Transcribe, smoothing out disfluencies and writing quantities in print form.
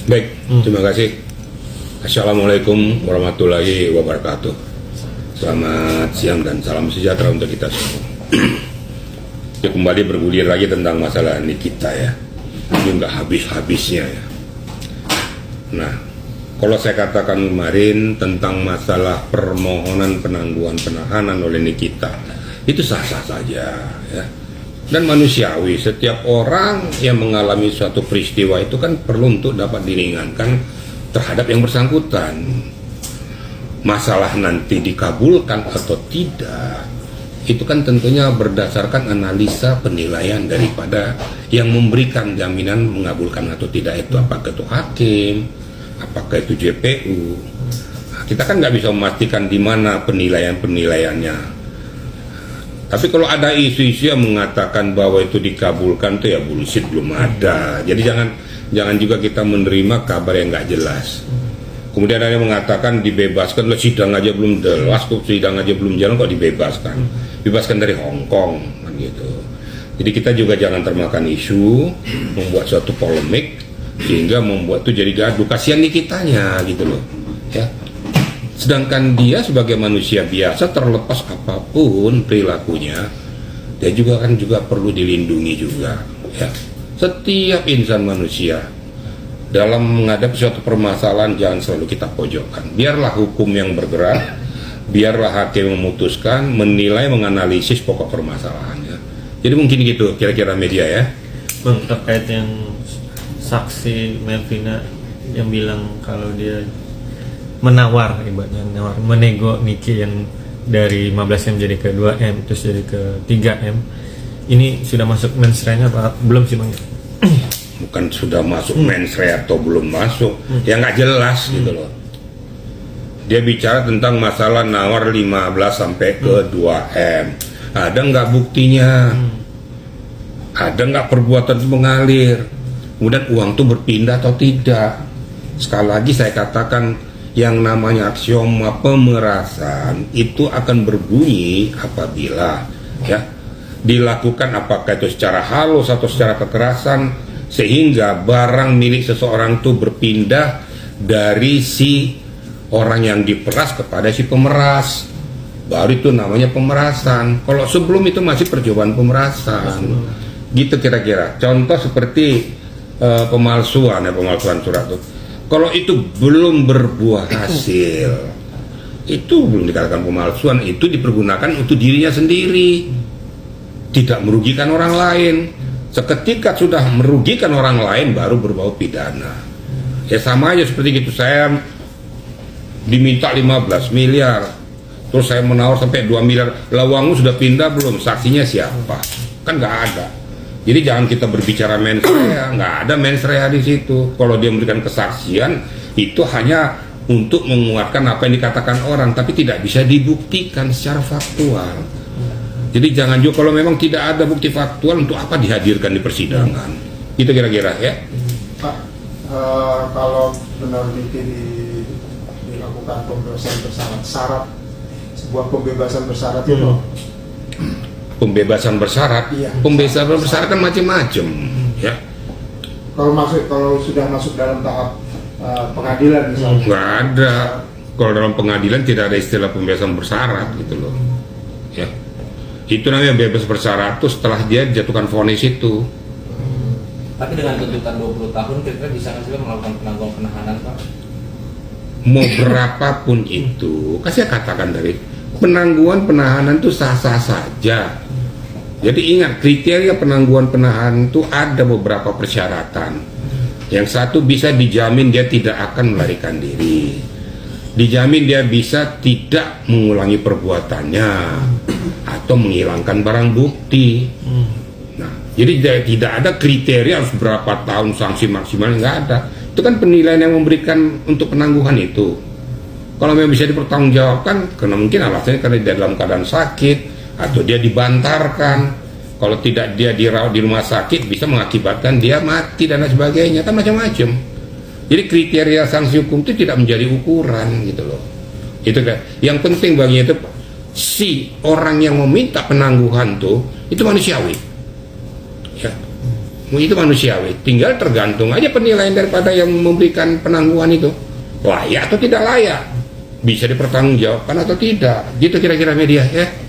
Baik, terima kasih. Assalamualaikum warahmatullahi wabarakatuh. Selamat siang dan salam sejahtera untuk kita semua. Ya, kembali bergulir lagi tentang masalah Nikita ya. Ini nggak habis-habisnya ya. Nah, kalau saya katakan kemarin tentang masalah permohonan penangguhan penahanan oleh Nikita, itu sah-sah saja ya. Dan manusiawi, setiap orang yang mengalami suatu peristiwa itu kan perlu untuk dapat diringankan terhadap yang bersangkutan. Masalah nanti dikabulkan atau tidak, itu kan tentunya berdasarkan analisa penilaian daripada yang memberikan jaminan mengabulkan atau tidak, itu apakah itu hakim, apakah itu JPU. Nah, kita kan nggak bisa memastikan di mana penilaiannya. Tapi kalau ada isu-isu yang mengatakan bahwa itu dikabulkan, itu ya bullshit, belum ada. Jadi jangan juga kita menerima kabar yang nggak jelas. Kemudian ada yang mengatakan dibebaskan, sidang aja belum jelas, sidang aja belum jalan kok dibebaskan. Bebaskan dari Hong Kong, kan gitu. Jadi kita juga jangan termakan isu, membuat suatu polemik sehingga membuat itu jadi gaduh. Kasihan Nikitanya gitu loh, ya. Sedangkan dia sebagai manusia biasa, terlepas apapun perilakunya, dia juga perlu dilindungi juga ya. Setiap insan manusia dalam menghadapi suatu permasalahan jangan selalu kita pojokkan. Biarlah hukum yang bergerak, biarlah hakim memutuskan, menilai, menganalisis pokok permasalahannya. Jadi mungkin gitu kira-kira media ya. Bang, terkait yang saksi Melvina yang bilang kalau dia menawar, ibaratnya menego Niki yang dari 15M jadi ke 2M terus jadi ke 3M, ini sudah masuk mensreanya apa belum sih Bang? Bukan sudah masuk mensre atau belum masuk, ya nggak jelas gitu loh. Dia bicara tentang masalah nawar 15 sampai ke 2M, ada nggak buktinya, ada nggak perbuatan itu mengalir, kemudian uang itu berpindah atau tidak. Sekali lagi saya katakan, yang namanya aksioma pemerasan itu akan berbunyi apabila ya dilakukan, apakah itu secara halus atau secara kekerasan, sehingga barang milik seseorang itu berpindah dari si orang yang diperas kepada si pemeras, baru itu namanya pemerasan. Kalau sebelum itu masih percobaan pemerasan gitu kira-kira. Contoh seperti pemalsuan surat itu, kalau itu belum berbuah hasil, itu belum dikatakan pemalsuan, itu dipergunakan untuk dirinya sendiri, tidak merugikan orang lain. Seketika sudah merugikan orang lain baru berbau pidana. Ya sama aja seperti gitu, saya diminta 15 miliar, terus saya menawar sampai 2 miliar, lah uangmu sudah pindah belum, saksinya siapa? Kan nggak ada. Jadi jangan kita berbicara mens rea, nggak ada mens rea di situ. Kalau dia memberikan kesaksian itu hanya untuk menguatkan apa yang dikatakan orang, tapi tidak bisa dibuktikan secara faktual. Jadi jangan juga, kalau memang tidak ada bukti faktual, untuk apa dihadirkan di persidangan? Itu kira-kira ya. Pak, kalau benar Niki dilakukan pembebasan bersyarat, syarat sebuah pembebasan bersyarat itu. Pembebasan bersyarat, iya. Pembebasan bersyarat kan macam-macam, ya. Kalau sudah masuk dalam tahap pengadilan misalnya. Nggak ada. Kalau dalam pengadilan tidak ada istilah pembebasan bersyarat gitu loh, ya. Itu namanya bebas bersyarat tuh setelah dia jatuhkan vonis itu. Tapi dengan tuntutan 20 tahun kira-kira bisa nggak sih melakukan penangguhan penahanan, Pak? Mau berapapun itu, kan saya katakan dari penangguhan penahanan itu sah-sah saja. Jadi ingat, kriteria penangguhan penahanan itu ada beberapa persyaratan. Yang satu, bisa dijamin dia tidak akan melarikan diri, dijamin dia bisa tidak mengulangi perbuatannya atau menghilangkan barang bukti. Nah, jadi tidak ada kriteria harus berapa tahun sanksi maksimal, nggak ada. Itu kan penilaian yang memberikan untuk penangguhan itu. Kalau memang bisa dipertanggungjawabkan, karena mungkin alasannya karena dia dalam keadaan sakit atau dia dibantarkan. Kalau tidak, dia dirawat di rumah sakit, bisa mengakibatkan dia mati dan lain sebagainya, kan macam-macam. Jadi kriteria sanksi hukum itu tidak menjadi ukuran gitu loh. Itu kan yang penting bagi itu, si orang yang meminta penangguhan tuh itu manusiawi. Ya. Itu manusiawi. Tinggal tergantung aja penilaian daripada yang memberikan penangguhan itu. Layak atau tidak layak. Bisa dipertanggungjawabkan atau tidak. Gitu kira-kira media ya.